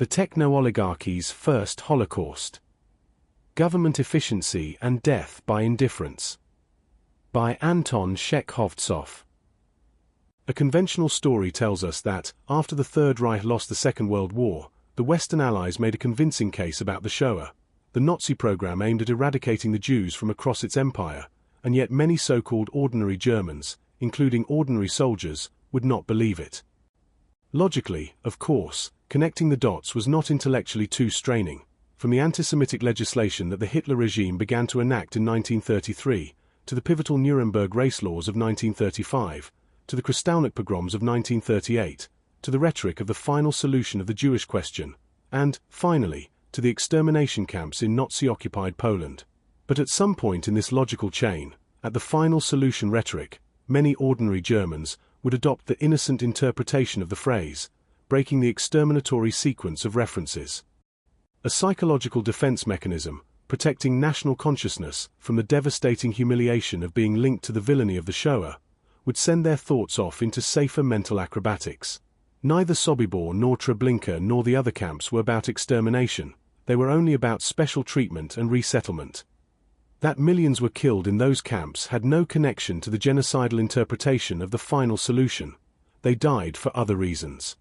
The Techno-Oligarchy's First Holocaust. Government Efficiency and Death by Indifference. By Anton Chekhov. A conventional story tells us that, after the Third Reich lost the Second World War, the Western Allies made a convincing case about the Shoah. The Nazi program aimed at eradicating the Jews from across its empire, and yet many so-called ordinary Germans, including ordinary soldiers, would not believe it. Logically, of course, connecting the dots was not intellectually too straining. From the anti-Semitic legislation that the Hitler regime began to enact in 1933, to the pivotal Nuremberg race laws of 1935, to the Kristallnacht pogroms of 1938, to the rhetoric of the final solution of the Jewish question, and, finally, to the extermination camps in Nazi-occupied Poland. But at some point in this logical chain, at the final solution rhetoric, many ordinary Germans would adopt the innocent interpretation of the phrase, breaking the exterminatory sequence of references. A psychological defense mechanism, protecting national consciousness from the devastating humiliation of being linked to the villainy of the Shoah, would send their thoughts off into safer mental acrobatics. Neither Sobibor nor Treblinka nor the other camps were about extermination, they were only about special treatment and resettlement. That millions were killed in those camps had no connection to the genocidal interpretation of the final solution. They died for other reasons.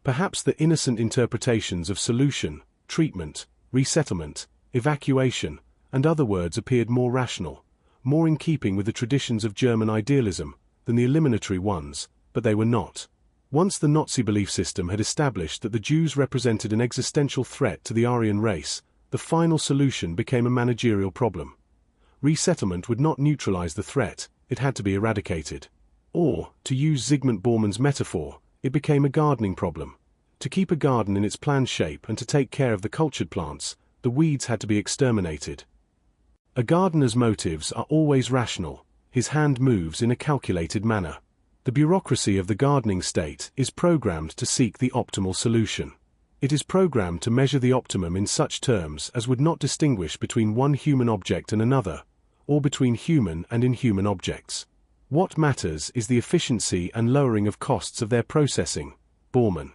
Perhaps the innocent interpretations of solution, treatment, resettlement, evacuation, and other words appeared more rational, more in keeping with the traditions of German idealism, than the eliminatory ones, but they were not. Once the Nazi belief system had established that the Jews represented an existential threat to the Aryan race, the final solution became a managerial problem. Resettlement would not neutralize the threat, it had to be eradicated. Or, to use Zygmunt Bauman's metaphor, it became a gardening problem. To keep a garden in its planned shape and to take care of the cultured plants, the weeds had to be exterminated. A gardener's motives are always rational, his hand moves in a calculated manner. The bureaucracy of the gardening state is programmed to seek the optimal solution. It is programmed to measure the optimum in such terms as would not distinguish between one human object and another, or between human and inhuman objects. What matters is the efficiency and lowering of costs of their processing. Bauman.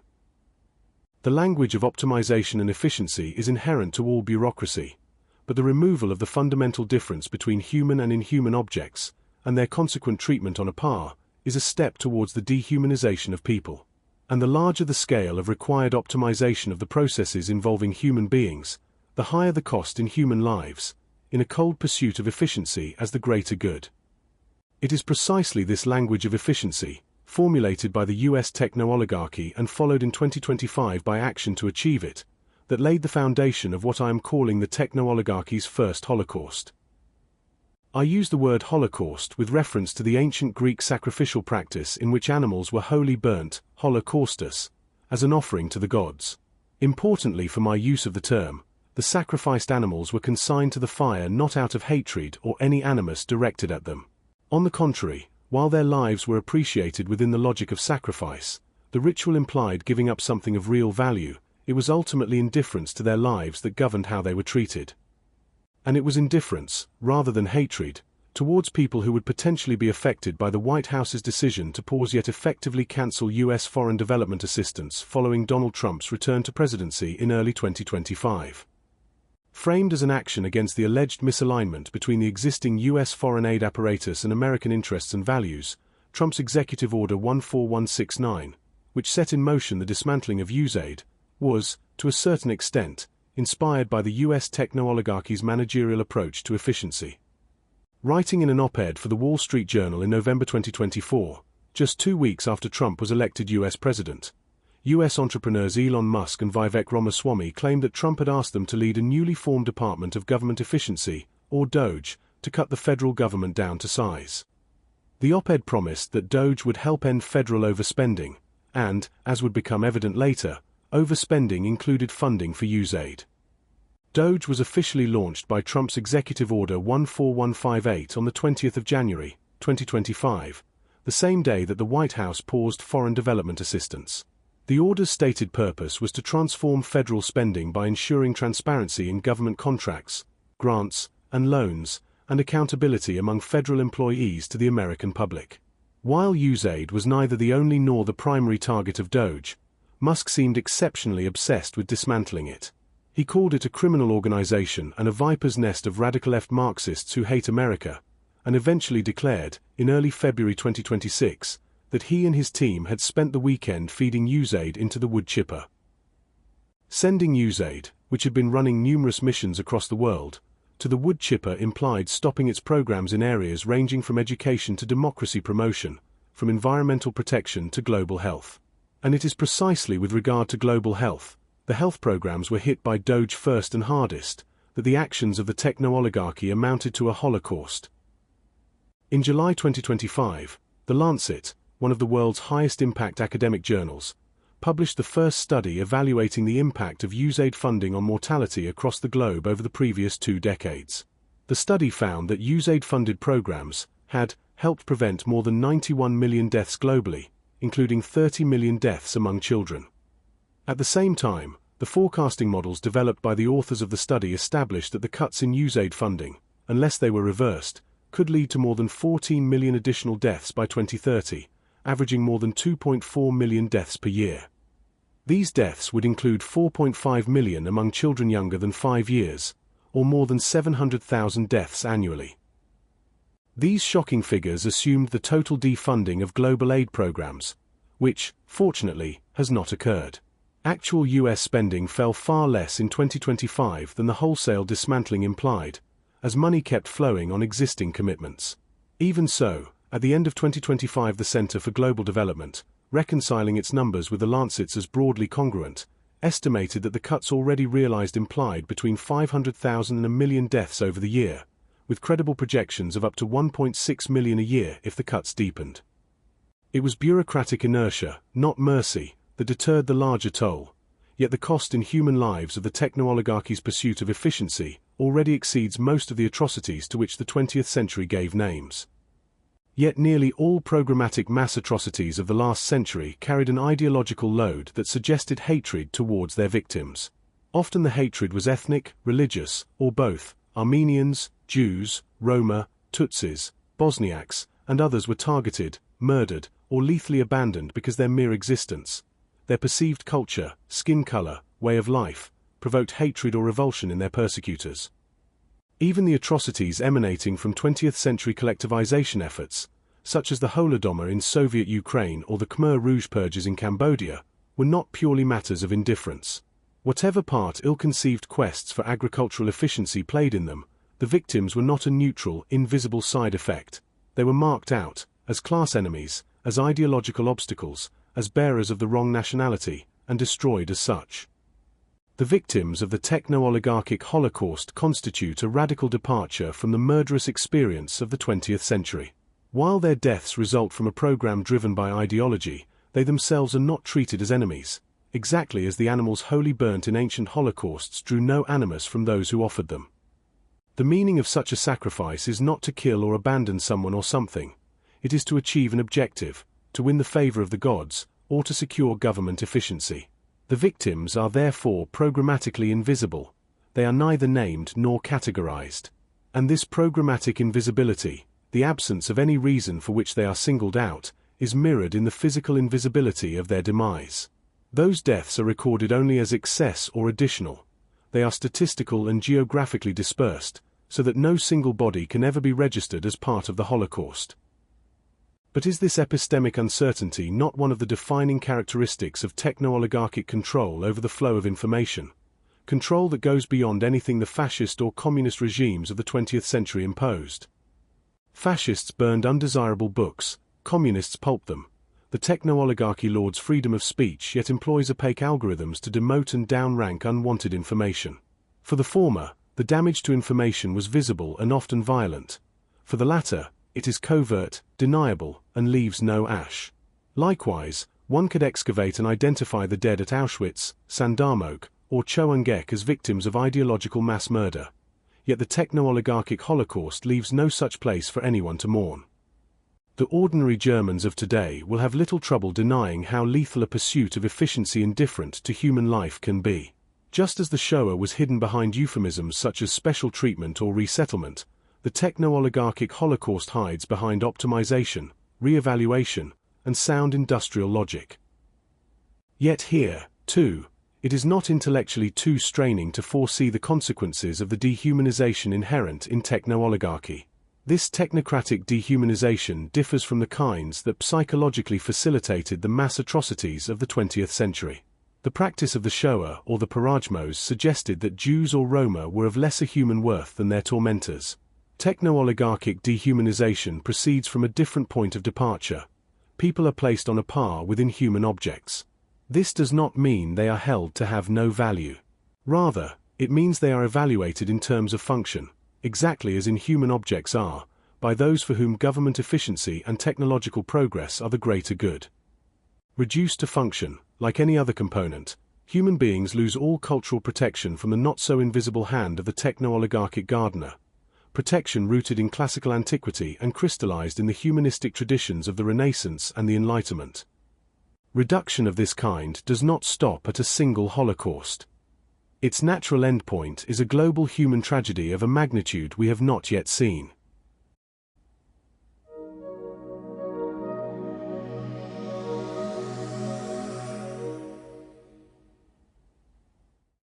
The language of optimization and efficiency is inherent to all bureaucracy, but the removal of the fundamental difference between human and inhuman objects, and their consequent treatment on a par, is a step towards the dehumanization of people. And the larger the scale of required optimization of the processes involving human beings, the higher the cost in human lives, in a cold pursuit of efficiency as the greater good. It is precisely this language of efficiency, formulated by the US techno-oligarchy and followed in 2025 by action to achieve it, that laid the foundation of what I am calling the techno-oligarchy's first Holocaust. I use the word Holocaust with reference to the ancient Greek sacrificial practice in which animals were wholly burnt, holocaustos, as an offering to the gods. Importantly for my use of the term, the sacrificed animals were consigned to the fire not out of hatred or any animus directed at them. On the contrary, while their lives were appreciated within the logic of sacrifice, the ritual implied giving up something of real value, it was ultimately indifference to their lives that governed how they were treated. And it was indifference, rather than hatred, towards people who would potentially be affected by the White House's decision to pause yet effectively cancel U.S. foreign development assistance following Donald Trump's return to presidency in early 2025. Framed as an action against the alleged misalignment between the existing U.S. foreign aid apparatus and American interests and values, Trump's Executive Order 14169, which set in motion the dismantling of USAID, was, to a certain extent, inspired by the U.S. techno-oligarchy's managerial approach to efficiency. Writing in an op-ed for the Wall Street Journal in November 2024, just 2 weeks after Trump was elected U.S. president, U.S. entrepreneurs Elon Musk and Vivek Ramaswamy claimed that Trump had asked them to lead a newly formed Department of Government Efficiency, or DOGE, to cut the federal government down to size. The op-ed promised that DOGE would help end federal overspending, and, as would become evident later, overspending included funding for USAID. DOGE was officially launched by Trump's Executive Order 14158 on the 20th of January, 2025, the same day that the White House paused foreign development assistance. The order's stated purpose was to transform federal spending by ensuring transparency in government contracts, grants, and loans, and accountability among federal employees to the American public. While USAID was neither the only nor the primary target of DOGE, Musk seemed exceptionally obsessed with dismantling it. He called it a criminal organization and a viper's nest of radical left Marxists who hate America, and eventually declared, in early February 2026, that he and his team had spent the weekend feeding USAID into the wood chipper. Sending USAID, which had been running numerous missions across the world, to the wood chipper implied stopping its programs in areas ranging from education to democracy promotion, from environmental protection to global health. And it is precisely with regard to global health, the health programs were hit by Doge first and hardest, that the actions of the techno-oligarchy amounted to a holocaust. In July 2025, The Lancet, one of the world's highest impact academic journals, published the first study evaluating the impact of USAID funding on mortality across the globe over the previous 2 decades. The study found that USAID-funded programs had helped prevent more than 91 million deaths globally, including 30 million deaths among children. At the same time, the forecasting models developed by the authors of the study established that the cuts in USAID funding, unless they were reversed, could lead to more than 14 million additional deaths by 2030, averaging more than 2.4 million deaths per year. These deaths would include 4.5 million among children younger than 5 years, or more than 700,000 deaths annually. These shocking figures assumed the total defunding of global aid programs, which, fortunately, has not occurred. Actual US spending fell far less in 2025 than the wholesale dismantling implied, as money kept flowing on existing commitments. Even so, at the end of 2025 the Center for Global Development, reconciling its numbers with the Lancet's as broadly congruent, estimated that the cuts already realized implied between 500,000 and a million deaths over the year, with credible projections of up to 1.6 million a year if the cuts deepened. It was bureaucratic inertia, not mercy, that deterred the larger toll, yet the cost in human lives of the techno-oligarchy's pursuit of efficiency already exceeds most of the atrocities to which the 20th century gave names. Yet nearly all programmatic mass atrocities of the last century carried an ideological load that suggested hatred towards their victims. Often the hatred was ethnic, religious, or both. Armenians, Jews, Roma, Tutsis, Bosniaks, and others were targeted, murdered, or lethally abandoned because their mere existence, their perceived culture, skin color, way of life, provoked hatred or revulsion in their persecutors. Even the atrocities emanating from 20th century collectivization efforts, such as the Holodomor in Soviet Ukraine or the Khmer Rouge purges in Cambodia, were not purely matters of indifference. Whatever part ill-conceived quests for agricultural efficiency played in them, the victims were not a neutral, invisible side effect. They were marked out, as class enemies, as ideological obstacles, as bearers of the wrong nationality, and destroyed as such. The victims of the techno-oligarchic Holocaust constitute a radical departure from the murderous experience of the 20th century. While their deaths result from a program driven by ideology, they themselves are not treated as enemies, exactly as the animals wholly burnt in ancient holocausts drew no animus from those who offered them. The meaning of such a sacrifice is not to kill or abandon someone or something. It is to achieve an objective, to win the favor of the gods, or to secure government efficiency. The victims are therefore programmatically invisible. They are neither named nor categorized. And this programmatic invisibility, the absence of any reason for which they are singled out, is mirrored in the physical invisibility of their demise. Those deaths are recorded only as excess or additional. They are statistical and geographically dispersed, so that no single body can ever be registered as part of the Holocaust. But is this epistemic uncertainty not one of the defining characteristics of techno-oligarchic control over the flow of information? Control that goes beyond anything the fascist or communist regimes of the 20th century imposed. Fascists burned undesirable books, communists pulped them. The techno-oligarchy lords freedom of speech yet employs opaque algorithms to demote and downrank unwanted information. For the former, the damage to information was visible and often violent. For the latter, it is covert, deniable, and leaves no ash. Likewise, one could excavate and identify the dead at Auschwitz, Sandarmok, or Choangek as victims of ideological mass murder. Yet the techno-oligarchic Holocaust leaves no such place for anyone to mourn. The ordinary Germans of today will have little trouble denying how lethal a pursuit of efficiency indifferent to human life can be. Just as the Shoah was hidden behind euphemisms such as special treatment or resettlement, the techno-oligarchic Holocaust hides behind optimization, re-evaluation, and sound industrial logic. Yet here, too, it is not intellectually too straining to foresee the consequences of the dehumanization inherent in techno-oligarchy. This technocratic dehumanization differs from the kinds that psychologically facilitated the mass atrocities of the 20th century. The practice of the Shoah or the Parajmos suggested that Jews or Roma were of lesser human worth than their tormentors. Techno-oligarchic dehumanization proceeds from a different point of departure. People are placed on a par with inhuman objects. This does not mean they are held to have no value. Rather, it means they are evaluated in terms of function, exactly as inhuman objects are, by those for whom government efficiency and technological progress are the greater good. Reduced to function, like any other component, human beings lose all cultural protection from the not-so-invisible hand of the techno-oligarchic gardener, protection rooted in classical antiquity and crystallized in the humanistic traditions of the Renaissance and the Enlightenment. Reduction of this kind does not stop at a single Holocaust. Its natural endpoint is a global human tragedy of a magnitude we have not yet seen.